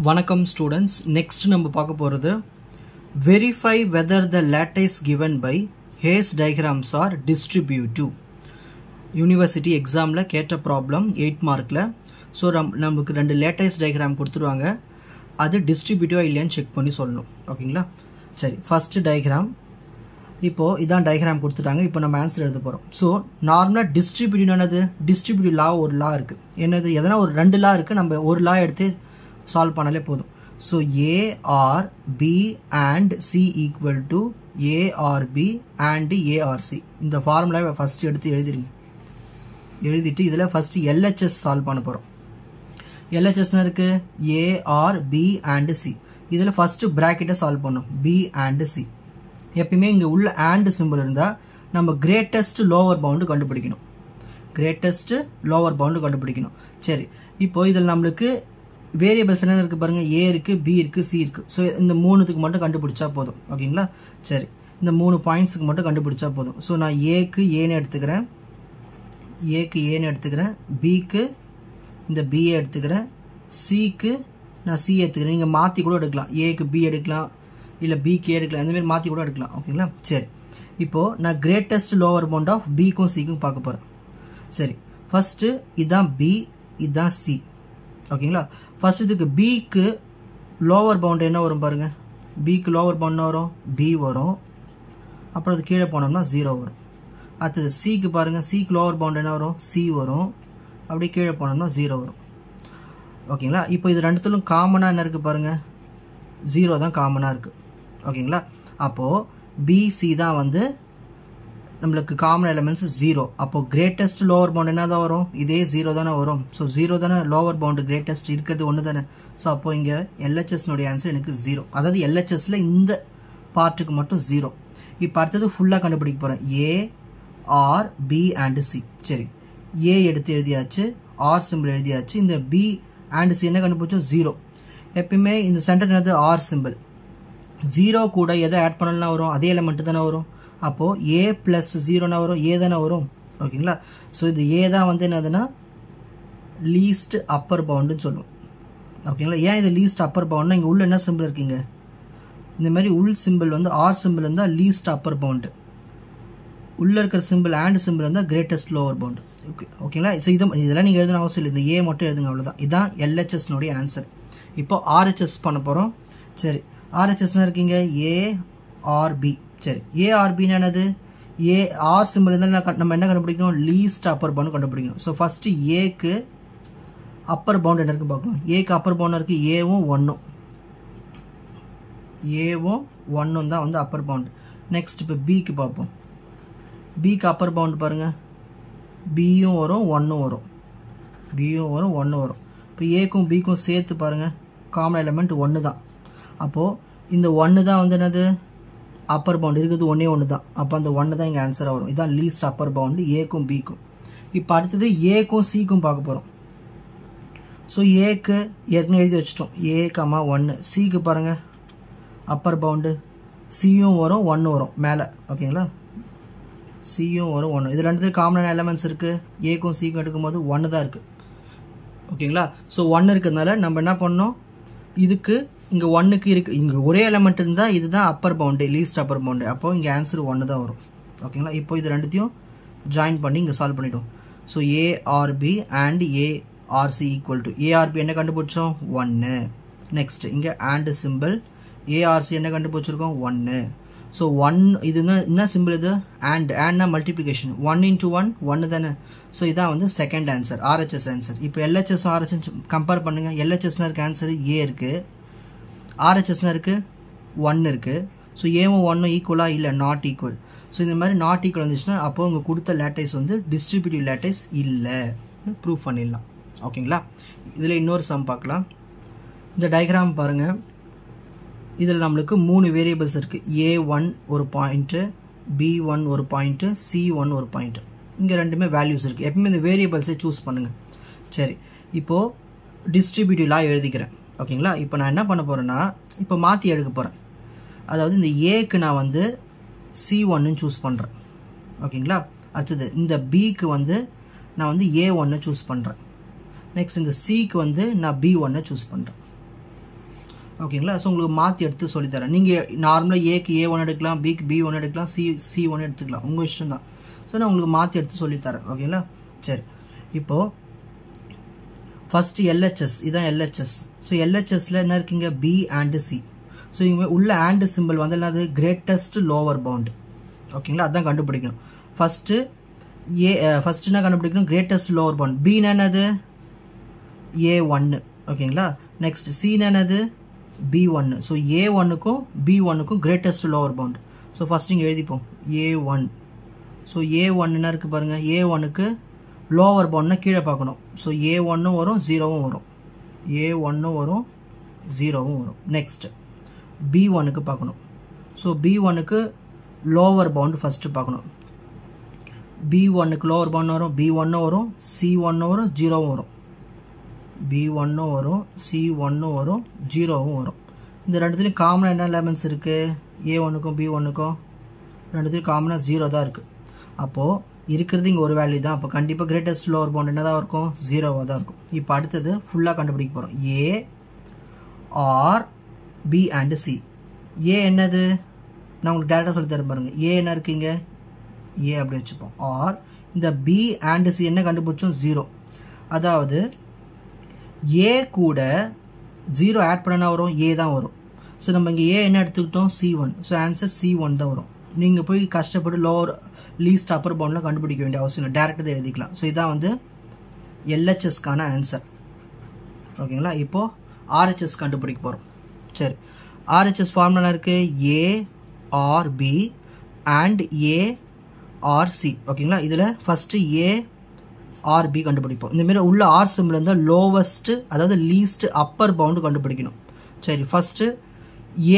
வணக்கம் students. Next நம்ம பார்க்க போகிறது verify whether the lattice given by Hayes diagrams are distributive. University எக்ஸாமில் கேட்ட ப்ராப்ளம் 8 மார்க்கில். ஸோ நமக்கு 2 லேட்டிஸ் டயக்ராம் கொடுத்துருவாங்க, அது டிஸ்ட்ரிபியூட்டிவாக இல்லையான்னு செக் பண்ணி சொல்லணும். ஓகேங்களா? சரி, ஃபஸ்ட்டு டயக்ராம். இப்போது இதான் டயக்ராம் கொடுத்துட்டாங்க. இப்போ நம்ம ஆன்சர் எழுத போகிறோம். ஸோ நார்மலாக டிஸ்ட்ரிபியூட்டிவ் என்னது? டிஸ்ட்ரிபியூட்டிவ் லா ஒரு லா இருக்குது. என்னது? எதனா ஒரு 2 லா இருக்குது, நம்ம ஒரு லா எடுத்து சால்வ் பண்ணாலே போதும். So A R B and C equal to A R B and A R C. இந்த ஃபார்முலாவை ஃபர்ஸ்ட் எடுத்து எழுதிருங்க. எழுதிட்டு இதில் ஃபர்ஸ்ட் LHS சால்வ் பண்ண போகிறோம். LHS இருக்கு A R B and C. இதில் ஃபர்ஸ்ட் பிராக்கெட்டை சால்வ் பண்ணோம், B and C. எப்பயுமே இங்கே உள்ள and சிம்பிள் இருந்தால் நம்ம கிரேட்டஸ்ட் லோவர் பவுண்டு கண்டுபிடிக்கணும். கிரேட்டஸ்ட் லோவர் பவுண்டு கண்டுபிடிக்கணும். சரி, இப்போ இதில் நம்மளுக்கு வேரியபிள்ஸ் என்ன இருக்குது பாருங்க, A இருக்கு, B இருக்கு, C இருக்கு. ஸோ இந்த 3த்துக்கு மட்டும் கண்டுபிடிச்சா போதும். ஓகேங்களா? சரி, இந்த 3 பாயிண்ட்ஸுக்கு மட்டும் கண்டுபிடிச்சா போதும். ஸோ நான் ஏக்கு ஏன்னு எடுத்துக்கிறேன், பிக்கு இந்த பிஏ எடுத்துக்கிறேன், சிக்கு நான் சி எடுத்துக்கிறேன். நீங்கள் மாற்றி கூட எடுக்கலாம், ஏக்கு பி எடுக்கலாம், இல்லை பிக்கு எடுக்கலாம், இந்த மாதிரி மாற்றி கூட எடுக்கலாம். ஓகேங்களா? சரி, இப்போது நான் கிரேட்டஸ்ட் லோவர் பவுண்ட் ஆஃப் பிக்கும் சிக்கும் பார்க்க போகிறேன். சரி, ஃபர்ஸ்ட்டு இதுதான் பி, இதுதான் சி. ஓகேங்களா? ஃபர்ஸ்ட் இதுக்கு பிக்கு லோவர் பவுண்ட் என்ன வரும் பாருங்க. பிக்கு லோவர் பவுண்ட் வரும், பி வரும். அப்புறம் அது கீழே போனோம்னா 0 வரும். அடுத்தது சிக்கு பாருங்க, சிக்கு லோவர் பவுண்ட் என்ன வரும், சி வரும். அப்படியே கீழே போனோம்னா 0 வரும். ஓகேங்களா? இப்போ இது ரெண்டுத்திலும் காமனாக என்ன இருக்குது பாருங்க, 0 தான் காமனாக இருக்குது. ஓகேங்களா? அப்போது பிசி தான் வந்து நம்மளுக்கு காமன் எலிமெண்ட்ஸ் 0. அப்போ கிரேட்டஸ்ட் லோவர் பவுண்ட் என்ன தான் வரும், இதே 0 தானே வரும். ஸோ 0 தானே லோவர் பவுண்டு, கிரேட்டஸ்ட் இருக்கிறது ஒன்று தானே. ஸோ அப்போ இங்கே எல்ஹெச்எஸ்னுடைய ஆன்சர் எனக்கு 0. அதாவது எல்ஹெச்எஸ்ல இந்த பார்ட்டுக்கு மட்டும் 0. இப்போ அடுத்தது ஃபுல்லாக கண்டுபிடிக்க போகிறேன். A R B and C. சரி, ஏ எடுத்து எழுதியாச்சு, ஆர் சிம்பிள் எழுதியாச்சு. இந்த பி அண்ட் சி என்ன கண்டுபிடிச்சோம், 0. எப்பயுமே இந்த சென்டர் என்னது, ஆர் சிம்பிள். 0 கூட எதை ஆட் பண்ணலாம் வரும், அதே எலிமெண்ட் தானே வரும். அப்போது ஏ பிளஸ் 0 வரும், ஏ தானே வரும். ஓகேங்களா? ஸோ இது ஏ தான் வந்து என்னதுன்னா லீஸ்ட் அப்பர் பவுண்டுன்னு சொல்லுவோம். ஓகேங்களா? ஏன் இது லீஸ்ட் அப்பர் பவுண்ட்னா இங்கே உள்ள என்ன சிம்பிள் இருக்கீங்க, இந்த மாதிரி உள் சிம்பிள் வந்து ஆர் சிம்பிள் இருந்தால் லீஸ்ட் அப்பர் பவுண்டு, உள்ளே இருக்கிற சிம்பிள் ஆண்ட் சிம்பிள் இருந்தால் கிரேட்டஸ்ட் லோவர் பவுண்டு. ஓகேங்களா? ஸோ இதெல்லாம் நீங்கள் எழுதணும் அவசியம் இல்லை, இந்த ஏ மட்டும் எழுதுங்க, அவ்வளோதான். இதுதான் எல்ஹெச்எஸ்னுடைய ஆன்சர். இப்போ ஆர்ஹெச்எஸ் பண்ண போகிறோம். சரி, ஆர்ஹெச்எஸ்னா இருக்கீங்க ஏ ஆர் பி. சரி, ஏஆர்பின்னு என்னது, ஏ ஆர் சிம்பிள் இருந்தால் நம்ம என்ன கண்டுபிடிக்கணும், லீஸ்ட் அப்பர் பவுண்ட் கண்டுபிடிக்கணும். ஸோ ஃபர்ஸ்ட் ஏக்கு அப்பர் பவுண்ட் என்ன இருக்கு பார்க்கணும். ஏக்கு அப்பர் பவுண்ட் இருக்கு ஏவும் 1 தான் வந்து அப்பர் பவுண்ட். நெக்ஸ்ட் இப்போ பிக்கு பார்ப்போம். பிக்கு அப்பர் பவுண்ட் பாருங்க, பியும் வரும் 1 வரும், இப்போ ஏக்கும் பிக்கும் சேர்த்து பாருங்க, காமன் எலிமெண்ட் 1 தான். அப்போது இந்த 1 தான் வந்து என்னது, அப்பர் பவுண்ட் இருக்கிறது ஒன்று தான். அப்போ அந்த 1 தான் இங்கே ஆன்சராக வரும். இதுதான் லீஸ்ட் அப்பர் பவுண்டு ஏக்கும் பிக்கும். இப்போ அடுத்தது ஏக்கும் சிக்கும் பார்க்க போகிறோம். ஸோ ஏக்கு ஏற்கனவே எழுதி வச்சிட்டோம், ஏ கமா 1. சிக்கு பாருங்கள் அப்பர் பவுண்டு, சியும் வரும் 1 வரும் மேலே. ஓகேங்களா? சியும் வரும் 1. இது ரெண்டுத்துக்கு காமனான எலிமெண்ட்ஸ் இருக்குது. ஏக்கும் சிக்கும் எடுக்கும்போது 1 தான் இருக்குது. ஓகேங்களா? ஸோ 1 இருக்கிறதுனால நம்ம என்ன பண்ணோம், இதுக்கு இங்கே 1க்கு இருக்கு, இங்கே ஒரே எலிமெண்ட் இருந்தால் இதுதான் Appar pound, least upper pound. அப்போ இங்கே ஆன்சர் 1 தான் வரும். ஓகேங்களா? இப்போ இது ரெண்டுத்தையும் ஜாயின் பண்ணி இங்கே சால்வ் பண்ணிட்டோம். So A R B and A R C equal to, A R B என்ன கண்டுபிடிச்சோம், 1. நெக்ஸ்ட் இங்கே ஆண்ட் சிம்பிள், ஏஆர்சி என்ன கண்டுபிடிச்சிருக்கோம், 1. ஸோ 1 இது என்ன சிம்பிள், இது ஆண்ட்னா மல்டிப்ளிகேஷன், 1 into 1 1 தானே. ஸோ இதான் வந்து செகண்ட் ஆன்சர், ஆர்ஹெச்எஸ் ஆன்சர். இப்போ எல்ஹெச்எஸ் ஆர்ஹெச்எஸ் கம்பேர் பண்ணுங்க. எல்ஹெச்எஸ்னா இருக்க ஆன்சர் ஏ இருக்குது, ஆர்ஹெச்எஸ்னா இருக்குது 1 இருக்குது. ஸோ ஏவும் 1 ஈக்குவலாக இல்லை, நாட் ஈக்குவல். ஸோ இந்த மாதிரி நாட் ஈக்குவல் வந்துச்சுன்னா அப்போ உங்கள் கொடுத்த லேட்டைஸ் வந்து டிஸ்ட்ரிபியூட்டிவ் லேட்டைஸ் இல்லை, ப்ரூவ் பண்ணிடலாம். ஓகேங்களா? இதில் இன்னொரு சம் பார்க்கலாம். இந்த டயக்ராம் பாருங்கள். இதில் நம்மளுக்கு 3 வேரியபிள்ஸ் இருக்குது. A1 ஒரு பாயிண்ட்டு, B1 ஒரு பாயிண்ட்டு, C1 ஒரு பாயிண்ட்டு. இங்கே ரெண்டுமே வேல்யூஸ் இருக்குது. எப்பவுமே இந்த வேரியபிள்ஸை சூஸ் பண்ணுங்கள். சரி, இப்போது டிஸ்ட்ரிபியூட்டிவ் லா எழுதிக்கிறேன். ஓகேங்களா? இப்போ நான் என்ன பண்ண போகிறேன்னா, இப்போ மாற்றி எடுக்க போகிறேன். அதாவது இந்த ஏக்கு நான் வந்து C1ன்னு சூஸ் பண்ணுறேன். ஓகேங்களா? அடுத்தது இந்த பிக்கு வந்து நான் வந்து A1 சூஸ் பண்ணுறேன். நெக்ஸ்ட் இந்த சிக்கு வந்து நான் B1 சூஸ் பண்ணுறேன். ஓகேங்களா. ஸோ உங்களுக்கு மாற்றி எடுத்து சொல்லித்தரேன். நீங்கள் நார்மலாக ஏக்கு A1 எடுக்கலாம், பிக்கு B1 எடுக்கலாம், C1 எடுத்துக்கலாம், உங்கள் இஷ்டம் தான். ஸோ நான் உங்களுக்கு மாற்றி எடுத்து சொல்லித்தரேன். ஓகேங்களா. சரி, இப்போது ஃபஸ்ட்டு LHS, இதுதான் LHS. ஸோ LHSல என்ன இருக்குங்க, B அண்ட் C. ஸோ இங்கே உள்ள அண்ட் சிம்பிள் வந்து என்னது, கிரேட்டஸ்ட் லோவர் பவுண்ட். ஓகேங்களா, அதான் கண்டுபிடிக்கணும். ஃபஸ்ட்டு என்ன கண்டுபிடிக்கணும், கிரேட்டஸ்ட் லோவர் பவுண்ட். B என்னது, A1. ஓகேங்களா. நெக்ஸ்ட் C என்னது, B1. ஸோ A1க்கும் B1க்கும் greatest lower bound. So first இங்கே எழுதிப்போம் A1. ஸோ A1 என்ன இருக்குது பாருங்கள், A1க்கு லோவர் பவுண்ட்னா கீழே பார்க்கணும். ஸோ A1ம் வரும், 0வும் வரும், A1ம் வரும், 0வும் வரும். நெக்ஸ்ட் B1க்கு பார்க்கணும். ஸோ B1க்கு லோவர் பவுண்ட் ஃபஸ்ட்டு பார்க்கணும். B1க்கு லோவர் பவுண்ட் வரும், B1ம் வரும், C1ம் வரும், 0வும் வரும். B1ம் வரும், C1ம் வரும், 0வும் வரும். இந்த ரெண்டுத்துலையும் காமனாக என்ன எலமெண்ட்ஸ் இருக்குது, A1க்கும் B1க்கும் ரெண்டுத்துலையும் காமனாக 0 தான் இருக்குது. அப்போது இருக்கிறது இங்கே ஒரு வேல்யூ தான். அப்போ கண்டிப்பாக கிரேட்டஸ்ட் லோவர் பவுண்ட் என்ன தான் இருக்கும், 0வாக தான் இருக்கும். இப்போ அடுத்தது ஃபுல்லாக கண்டுபிடிக்க போகிறோம். A, R, B and C. A என்னது, நான் உங்களுக்கு டேரெக்டாக சொல்லி தரேன் பாருங்கள். A என்ன இருக்குங்க, A அப்படி வச்சுப்போம். R, இந்த B அண்ட் C என்ன கண்டுபிடிச்சோம், 0. அதாவது A கூட 0 ஆட் பண்ணனா வரும், A தான் வரும். ஸோ நம்ம இங்கே A என்ன எடுத்துக்கிட்டோம், C1. ஸோ ஆன்சர் C1 தான் வரும். நீங்கள் போய் கஷ்டப்பட்டு லோவர் லீஸ்ட் அப்பர் பவுண்ட்லாம் கண்டுபிடிக்க வேண்டிய அவசியம் இல்லை, டேரெக்டாக எழுதிக்கலாம். ஸோ இதான் வந்து LHSக்கான ஆன்சர். ஓகேங்களா. இப்போது RHS கண்டுபிடிக்க போகிறோம். சரி, RHS ஃபார்முலா இருக்குது, ARB அண்ட் ARC. ஓகேங்களா. இதில் ஃபஸ்ட்டு ARB கண்டுபிடிப்போம். இந்தமாரி உள்ள ஆர் சிம்பிள் இருந்தால் லோவஸ்ட்டு, அதாவது லீஸ்ட் அப்பர் பவுண்டு கண்டுபிடிக்கணும். சரி, ஃபஸ்ட்டு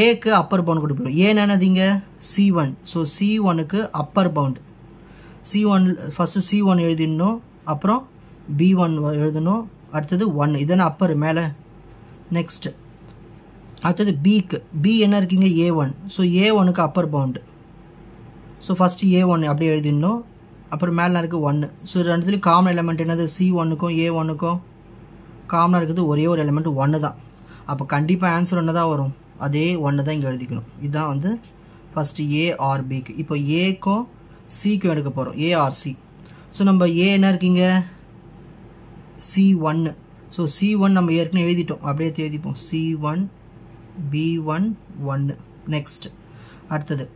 ஏக்கு அப்பர் பவுண்ட் கண்டுபிடிக்கணும். ஏன்னதிங்க C1. ஸோ C1க்கு upper bound C1. First C1 எழுதிடணும், அப்புறம் B1 எழுதணும், அடுத்தது 1. இதென்ன அப்பர் மேலே. நெக்ஸ்ட்டு அடுத்தது பிக்கு, B என்ன இருக்கீங்க, A1. ஸோ A1க்கு upper bound. So first A1 அப்படியே எழுதிடணும், அப்புறம் மேலே இருக்குது 1. ஸோ ரெண்டுத்துலேயும் காமன் எலிமெண்ட் என்னது, C1க்கும் A1க்கும் காமனாக இருக்குது ஒரே ஒரு எலிமெண்ட் 1 தான். அப்போ கண்டிப்பாக ஆன்சர் ஒன்று தான் வரும், அதே 1 தான் இங்கே எழுதிக்கணும். இதுதான் வந்து ஃபஸ்ட்டு ARBக்கு. இப்போ ஏக்கும் சிக்கும் எடுக்க போகிறோம், ARC. ஸோ நம்ம A என்ன இருக்கீங்க, C1. ஸோ C1 நம்ம ஏற்கனவே எழுதிட்டோம், அப்படியே எழுதிப்போம் C1 B1 1. நெக்ஸ்ட் அடுத்தது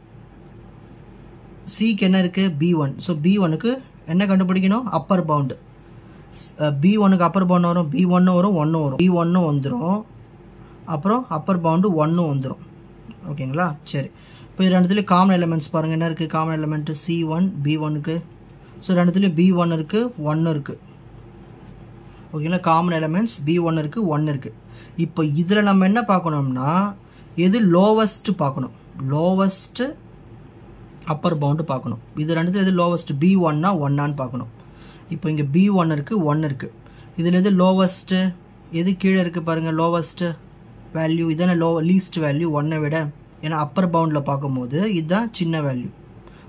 சிக்கு என்ன இருக்குது, B1. ஸோ B1க்கு என்ன கண்டுபிடிக்கணும், அப்பர் பவுண்டு. B1க்கு அப்பர் பவுண்ட் வரும், B1 வரும், 1 வரும். B1 வந்துடும், அப்புறம் அப்பர் பவுண்டு 1 வந்துடும். ஓகேங்களா. சரி, இப்போ ரெண்டுத்துலேயும் காமன் எலிமெண்ட்ஸ் பாருங்கள், என்ன இருக்குது காமன் எலிமெண்ட்டு, C1 B1க்கு. ஸோ ரெண்டுத்துலேயும் B1 இருக்குது, 1 இருக்குது. ஓகேங்களா. காமன் எலிமெண்ட்ஸ் B1 இருக்குது, 1 இருக்குது. இப்போ இதில் நம்ம என்ன பார்க்கணும்னா, எது லோவஸ்ட்டு பார்க்கணும், லோவஸ்ட்டு அப்பர் பவுண்டு பார்க்கணும். இது ரெண்டுத்துல எது லோவஸ்ட், B1னா 1ஆன்னு பார்க்கணும். இப்போ இங்கே B1 இருக்குது, 1 இருக்குது. இதில் எது லோவஸ்ட்டு, எது கீழே இருக்குது பாருங்கள், லோவஸ்ட்டு வேல்யூ இதான லீஸ்ட் வேல்யூ 1ஐ விட. ஏன்னா அப்பர் பவுண்டில் பார்க்கும்போது இதுதான் சின்ன வேல்யூ.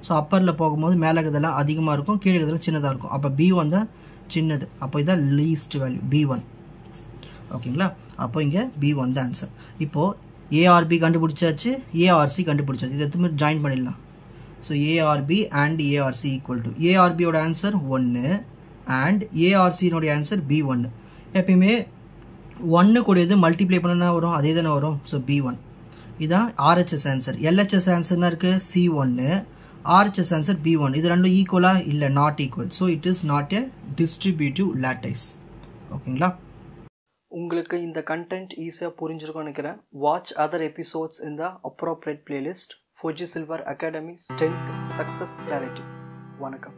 ஸோ அப்பரில் போகும்போது மேலே இதெல்லாம் அதிகமாக இருக்கும், கீழே இதெல்லாம் சின்னதாக இருக்கும். அப்போ B1 தான் சின்னது, அப்போ இதுதான் லீஸ்ட் வேல்யூ B1. ஓகேங்களா. அப்போ இங்கே B1 தான் ஆன்சர். இப்போது ARB கண்டுபிடிச்சாச்சு, ARC கண்டுபிடிச்சாச்சு. இது எதுவுமே ஜாயின் பண்ணிடலாம். So ARB and ARC equal to, ARBயோட ஆன்சர் 1 அண்ட் ARCனுடைய ஆன்சர் B1. எப்பயுமே 1 கூட எது மல்டிப்ளை பண்ணனா வரும், அதே தானே வரும். ஸோ B1 இதுதான் RHS ஆன்சர். LHS ஆன்சர்னா இருக்குது C1, RHS ஆன்சர் B1. இது ரெண்டும் ஈக்குவலாக இல்லை, not equal. So it is not a distributive lattice. ஓகேங்களா. உங்களுக்கு இந்த கண்டென்ட் ஈஸியாக புரிஞ்சிருக்கும்னு நினைக்கிறேன். Watch other episodes in the appropriate playlist. Fuji Silver Academy Strength Success Narrative. வணக்கம்.